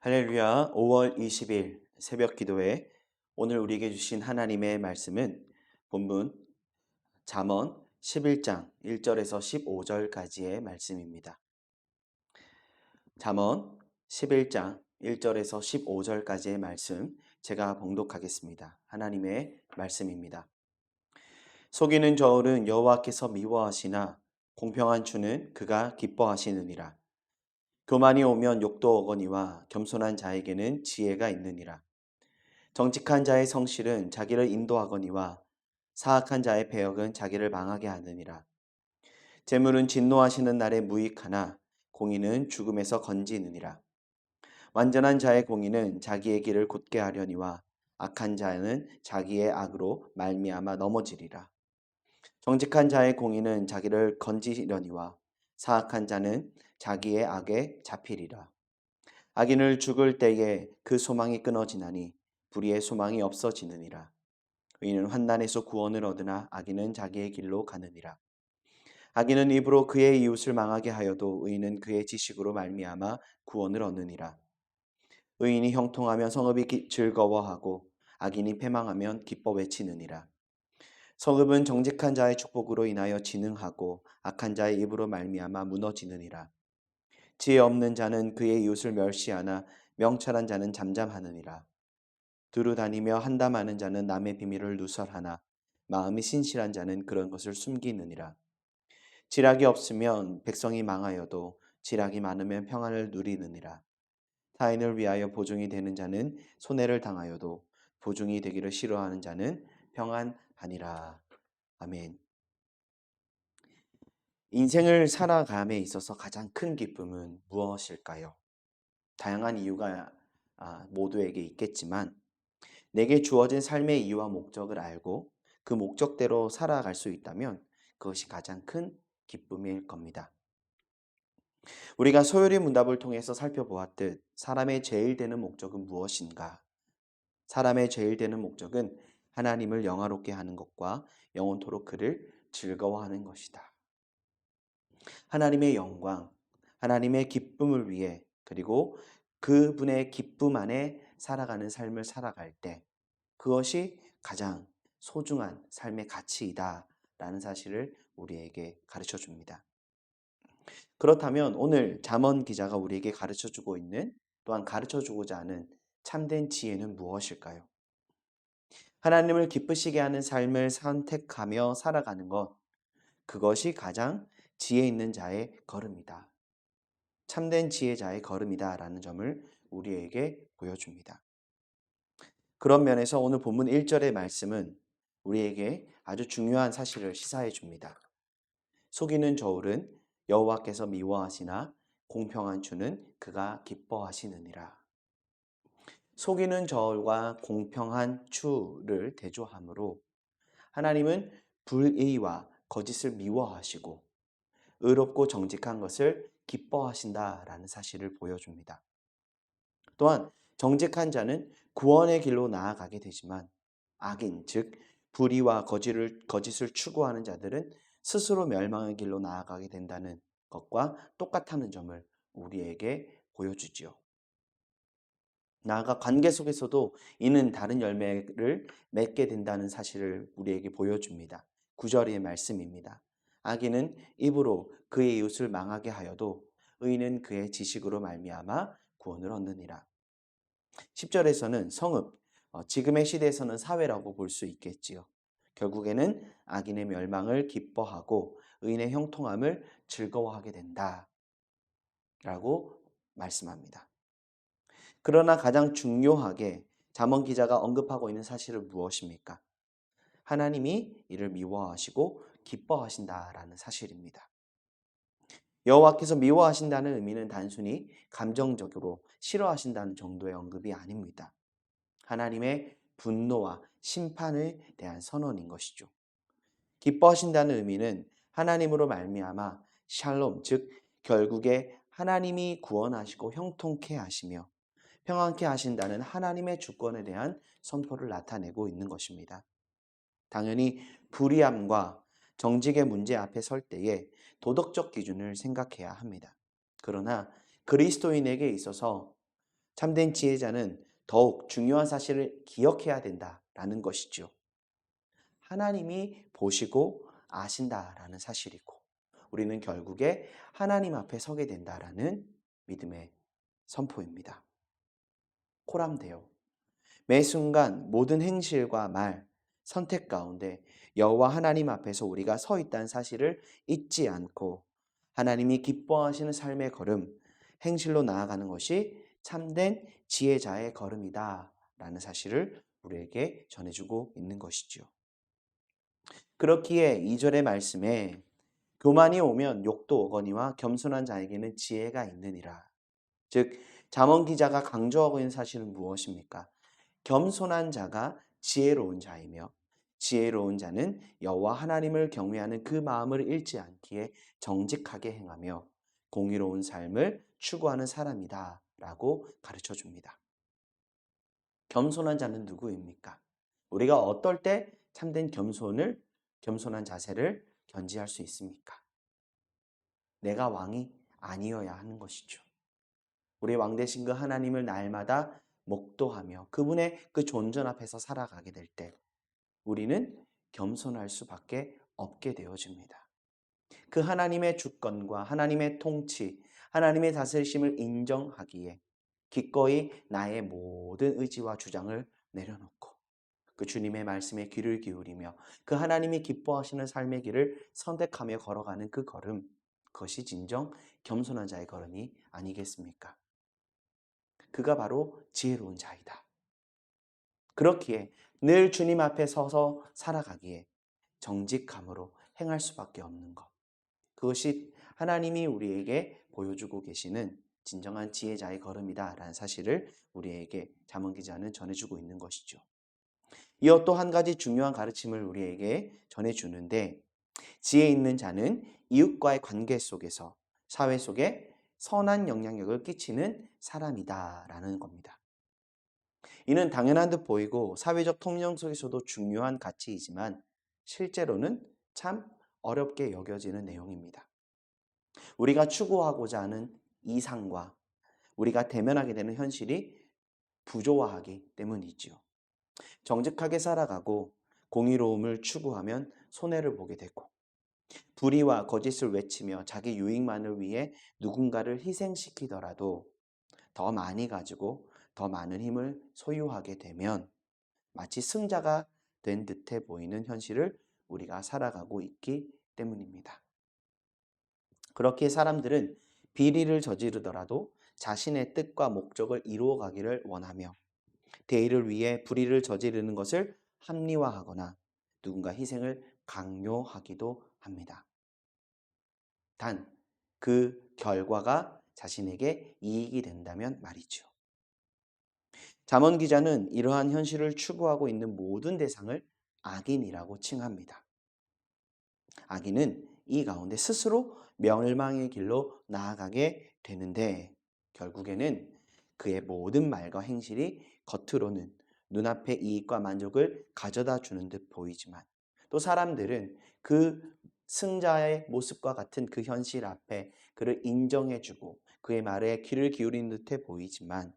할렐루야. 5월 20일 새벽 기도회 오늘 우리에게 주신 하나님의 말씀은 본문 잠언 11장 1절에서 15절까지의 말씀입니다. 잠언 11장 1절에서 15절까지의 말씀 제가 봉독하겠습니다. 하나님의 말씀입니다. 속이는 저울은 여호와께서 미워하시나 공평한 추는 그가 기뻐하시느니라. 교만이 오면 욕도 오거니와 겸손한 자에게는 지혜가 있느니라. 정직한 자의 성실은 자기를 인도하거니와 사악한 자의 배역은 자기를 망하게 하느니라. 재물은 진노하시는 날에 무익하나 공의는 죽음에서 건지느니라. 완전한 자의 공의는 자기의 길을 곧게 하려니와 악한 자는 자기의 악으로 말미암아 넘어지리라. 정직한 자의 공의는 자기를 건지려니와 사악한 자는 자기의 악에 잡히리라. 악인을 죽을 때에 그 소망이 끊어지나니 불의의 소망이 없어지느니라. 의인은 환난에서 구원을 얻으나 악인은 자기의 길로 가느니라. 악인은 입으로 그의 이웃을 망하게 하여도 의인은 그의 지식으로 말미암아 구원을 얻느니라. 의인이 형통하면 성읍이 즐거워하고 악인이 패망하면 기뻐 외치느니라. 성읍은 정직한 자의 축복으로 인하여 진흥하고 악한 자의 입으로 말미암아 무너지느니라. 지혜 없는 자는 그의 이웃을 멸시하나 명철한 자는 잠잠하느니라. 두루 다니며 한담하는 자는 남의 비밀을 누설하나 마음이 신실한 자는 그런 것을 숨기느니라. 지략이 없으면 백성이 망하여도 지략이 많으면 평안을 누리느니라. 타인을 위하여 보증이 되는 자는 손해를 당하여도 보증이 되기를 싫어하는 자는 평안하니라. 아멘. 인생을 살아감에 있어서 가장 큰 기쁨은 무엇일까요? 다양한 이유가 모두에게 있겠지만 내게 주어진 삶의 이유와 목적을 알고 그 목적대로 살아갈 수 있다면 그것이 가장 큰 기쁨일 겁니다. 우리가 소요리 문답을 통해서 살펴보았듯 사람의 제일 되는 목적은 무엇인가? 사람의 제일 되는 목적은 하나님을 영화롭게 하는 것과 영원토록 그를 즐거워하는 것이다. 하나님의 영광, 하나님의 기쁨을 위해 그리고 그분의 기쁨 안에 살아가는 삶을 살아갈 때 그것이 가장 소중한 삶의 가치이다라는 사실을 우리에게 가르쳐 줍니다. 그렇다면 오늘 잠언 기자가 우리에게 가르쳐 주고 있는 또한 가르쳐 주고자 하는 참된 지혜는 무엇일까요? 하나님을 기쁘시게 하는 삶을 선택하며 살아가는 것, 그것이 가장 지혜 있는 자의 걸음이다. 참된 지혜자의 걸음이다라는 점을 우리에게 보여줍니다. 그런 면에서 오늘 본문 1절의 말씀은 우리에게 아주 중요한 사실을 시사해 줍니다. 속이는 저울은 여호와께서 미워하시나 공평한 추는 그가 기뻐하시느니라. 속이는 저울과 공평한 추를 대조함으로 하나님은 불의와 거짓을 미워하시고 의롭고 정직한 것을 기뻐하신다라는 사실을 보여줍니다. 또한 정직한 자는 구원의 길로 나아가게 되지만 악인, 즉 불의와 거짓을 추구하는 자들은 스스로 멸망의 길로 나아가게 된다는 것과 똑같다는 점을 우리에게 보여주지요. 나아가 관계 속에서도 이는 다른 열매를 맺게 된다는 사실을 우리에게 보여줍니다. 9절의 말씀입니다. 악인은 입으로 그의 이웃을 망하게 하여도 의인은 그의 지식으로 말미암아 구원을 얻느니라. 10절에서는 성읍, 지금의 시대에서는 사회라고 볼 수 있겠지요. 결국에는 악인의 멸망을 기뻐하고 의인의 형통함을 즐거워하게 된다 라고 말씀합니다. 그러나 가장 중요하게 잠언 기자가 언급하고 있는 사실은 무엇입니까? 하나님이 이를 미워하시고 기뻐하신다라는 사실입니다. 여호와께서 미워하신다는 의미는 단순히 감정적으로 싫어하신다는 정도의 언급이 아닙니다. 하나님의 분노와 심판에 대한 선언인 것이죠. 기뻐하신다는 의미는 하나님으로 말미암아 샬롬, 즉 결국에 하나님이 구원하시고 형통케 하시며 평안케 하신다는 하나님의 주권에 대한 선포를 나타내고 있는 것입니다. 당연히 불의함과 정직의 문제 앞에 설 때에 도덕적 기준을 생각해야 합니다. 그러나 그리스도인에게 있어서 참된 지혜자는 더욱 중요한 사실을 기억해야 된다라는 것이죠. 하나님이 보시고 아신다라는 사실이고 우리는 결국에 하나님 앞에 서게 된다라는 믿음의 선포입니다. 코람데오. 매 순간 모든 행실과 말, 선택 가운데 여호와 하나님 앞에서 우리가 서 있다는 사실을 잊지 않고 하나님이 기뻐하시는 삶의 걸음, 행실로 나아가는 것이 참된 지혜자의 걸음이다 라는 사실을 우리에게 전해주고 있는 것이죠. 그렇기에 2절의 말씀에 교만이 오면 욕도 오거니와 겸손한 자에게는 지혜가 있느니라. 즉 잠언 기자가 강조하고 있는 사실은 무엇입니까? 겸손한 자가 지혜로운 자이며 지혜로운 자는 여호와 하나님을 경외하는 그 마음을 잃지 않기에 정직하게 행하며 공의로운 삶을 추구하는 사람이다 라고 가르쳐 줍니다. 겸손한 자는 누구입니까? 우리가 어떨 때 참된 겸손한 자세를 견지할 수 있습니까? 내가 왕이 아니어야 하는 것이죠. 우리 왕 되신 그 하나님을 날마다 목도하며 그분의 그 존전 앞에서 살아가게 될 때 우리는 겸손할 수밖에 없게 되어집니다. 그 하나님의 주권과 하나님의 통치, 하나님의 다스리심을 인정하기에 기꺼이 나의 모든 의지와 주장을 내려놓고 그 주님의 말씀에 귀를 기울이며 그 하나님이 기뻐하시는 삶의 길을 선택하며 걸어가는 그 걸음, 그것이 진정 겸손한 자의 걸음이 아니겠습니까? 그가 바로 지혜로운 자이다. 그렇기에 늘 주님 앞에 서서 살아가기에 정직함으로 행할 수밖에 없는 것. 그것이 하나님이 우리에게 보여주고 계시는 진정한 지혜자의 걸음이다라는 사실을 우리에게 잠언 기자는 전해주고 있는 것이죠. 이어 또 한 가지 중요한 가르침을 우리에게 전해주는데 지혜 있는 자는 이웃과의 관계 속에서 사회 속에 선한 영향력을 끼치는 사람이다라는 겁니다. 이는 당연한 듯 보이고 사회적 통념 속에서도 중요한 가치이지만 실제로는 참 어렵게 여겨지는 내용입니다. 우리가 추구하고자 하는 이상과 우리가 대면하게 되는 현실이 부조화하기 때문이지요. 정직하게 살아가고 공의로움을 추구하면 손해를 보게 되고 불의와 거짓을 외치며 자기 유익만을 위해 누군가를 희생시키더라도 더 많이 가지고 더 많은 힘을 소유하게 되면 마치 승자가 된 듯해 보이는 현실을 우리가 살아가고 있기 때문입니다. 그렇게 사람들은 비리를 저지르더라도 자신의 뜻과 목적을 이루어가기를 원하며 대의를 위해 불의를 저지르는 것을 합리화하거나 누군가 희생을 강요하기도 합니다. 단 그 결과가 자신에게 이익이 된다면 말이죠. 잠언 기자는 이러한 현실을 추구하고 있는 모든 대상을 악인이라고 칭합니다. 악인은 이 가운데 스스로 멸망의 길로 나아가게 되는데 결국에는 그의 모든 말과 행실이 겉으로는 눈앞에 이익과 만족을 가져다 주는 듯 보이지만 또 사람들은 그 승자의 모습과 같은 그 현실 앞에 그를 인정해주고 그의 말에 귀를 기울이는 듯해 보이지만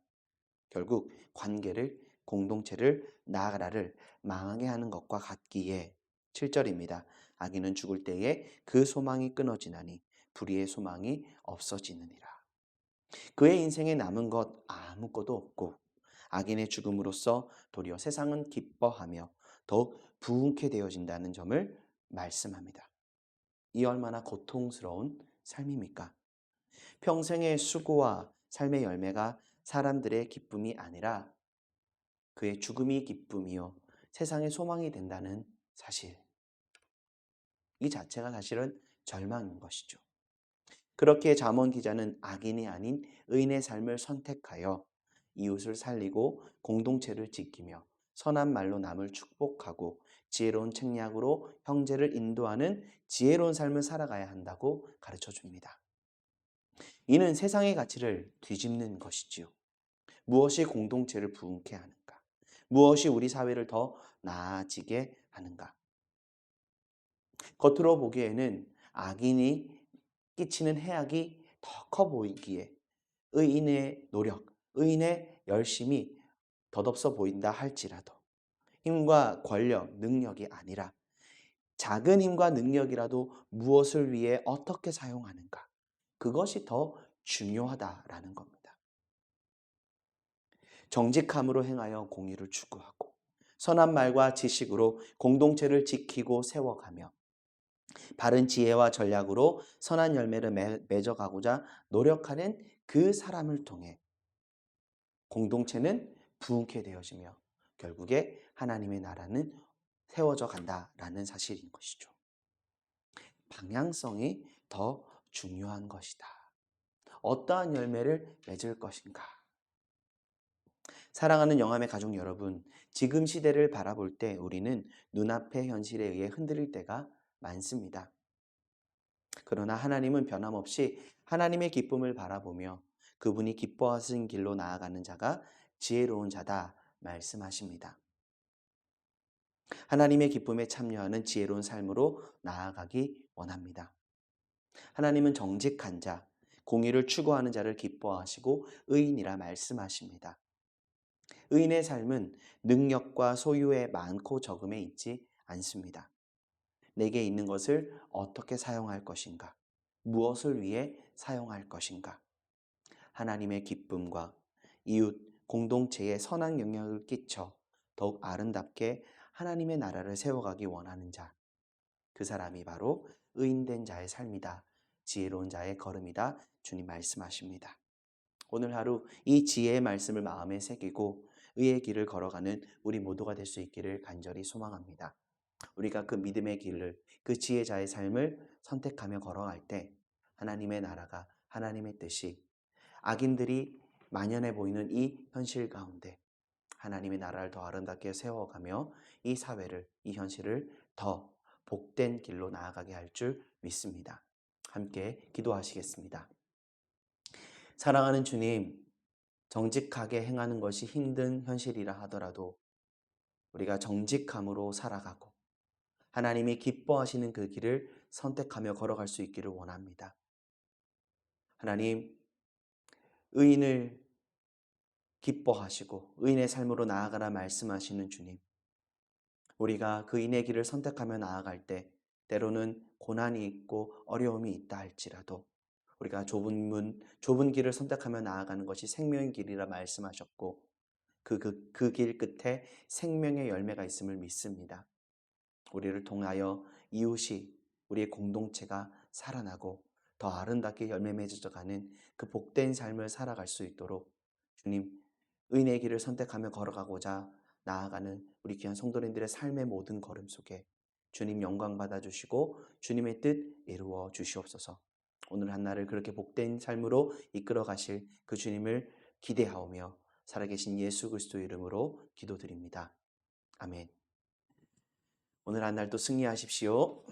결국 관계를 공동체를 나아가라를 망하게 하는 것과 같기에 7절입니다. 악인은 죽을 때에 그 소망이 끊어지나니 불의의 소망이 없어지느니라. 그의 인생에 남은 것 아무것도 없고 악인의 죽음으로써 도리어 세상은 기뻐하며 더욱 부흥케 되어진다는 점을 말씀합니다. 이 얼마나 고통스러운 삶입니까? 평생의 수고와 삶의 열매가 사람들의 기쁨이 아니라 그의 죽음이 기쁨이요 세상의 소망이 된다는 사실. 이 자체가 사실은 절망인 것이죠. 그렇게 잠언 기자는 악인이 아닌 의인의 삶을 선택하여 이웃을 살리고 공동체를 지키며 선한 말로 남을 축복하고 지혜로운 책략으로 형제를 인도하는 지혜로운 삶을 살아가야 한다고 가르쳐 줍니다. 이는 세상의 가치를 뒤집는 것이지요. 무엇이 공동체를 부흥케 하는가? 무엇이 우리 사회를 더 나아지게 하는가? 겉으로 보기에는 악인이 끼치는 해악이 더 커 보이기에 의인의 노력, 의인의 열심이 덧없어 보인다 할지라도 힘과 권력, 능력이 아니라 작은 힘과 능력이라도 무엇을 위해 어떻게 사용하는가. 그것이 더 중요하다라는 겁니다. 정직함으로 행하여 공의를 추구하고 선한 말과 지식으로 공동체를 지키고 세워가며 바른 지혜와 전략으로 선한 열매를 맺어가고자 노력하는 그 사람을 통해 공동체는 부흥케 되어지며 결국에 하나님의 나라는 세워져 간다라는 사실인 것이죠. 방향성이 더 중요한 것이다. 어떠한 열매를 맺을 것인가? 사랑하는 영함의 가족 여러분, 지금 시대를 바라볼 때 우리는 눈앞의 현실에 의해 흔들릴 때가 많습니다. 그러나 하나님은 변함없이 하나님의 기쁨을 바라보며 그분이 기뻐하신 길로 나아가는 자가 지혜로운 자다 말씀하십니다. 하나님의 기쁨에 참여하는 지혜로운 삶으로 나아가기 원합니다. 하나님은 정직한 자, 공의를 추구하는 자를 기뻐하시고 의인이라 말씀하십니다. 의인의 삶은 능력과 소유의 많고 적음에 있지 않습니다. 내게 있는 것을 어떻게 사용할 것인가? 무엇을 위해 사용할 것인가? 하나님의 기쁨과 이웃, 공동체에 선한 영향을 끼쳐 더욱 아름답게 하나님의 나라를 세워가기 원하는 자. 그 사람이 바로 의인된 자의 삶이다. 지혜로운 자의 걸음이다. 주님 말씀하십니다. 오늘 하루 이 지혜의 말씀을 마음에 새기고 의의 길을 걸어가는 우리 모두가 될 수 있기를 간절히 소망합니다. 우리가 그 믿음의 길을, 그 지혜자의 삶을 선택하며 걸어갈 때 하나님의 나라가, 하나님의 뜻이 악인들이 만연해 보이는 이 현실 가운데 하나님의 나라를 더 아름답게 세워가며 이 사회를, 이 현실을 더 복된 길로 나아가게 할 줄 믿습니다. 함께 기도하시겠습니다. 사랑하는 주님, 정직하게 행하는 것이 힘든 현실이라 하더라도 우리가 정직함으로 살아가고 하나님이 기뻐하시는 그 길을 선택하며 걸어갈 수 있기를 원합니다. 하나님, 의인을 기뻐하시고 의인의 삶으로 나아가라 말씀하시는 주님, 우리가 그 의인의 길을 선택하며 나아갈 때 때로는 고난이 있고 어려움이 있다 할지라도 우리가 좁은 길을 선택하며 나아가는 것이 생명의 길이라 말씀하셨고 그 길 끝에 생명의 열매가 있음을 믿습니다. 우리를 통하여 이웃이, 우리의 공동체가 살아나고 더 아름답게 열매 맺어가는 그 복된 삶을 살아갈 수 있도록 주님, 의인의 길을 선택하며 걸어가고자 나아가는 우리 귀한 성도님들의 삶의 모든 걸음 속에 주님 영광 받아주시고 주님의 뜻 이루어 주시옵소서. 오늘 한날을 그렇게 복된 삶으로 이끌어 가실 그 주님을 기대하오며 살아계신 예수 그리스도 이름으로 기도드립니다. 아멘. 오늘 한날도 승리하십시오.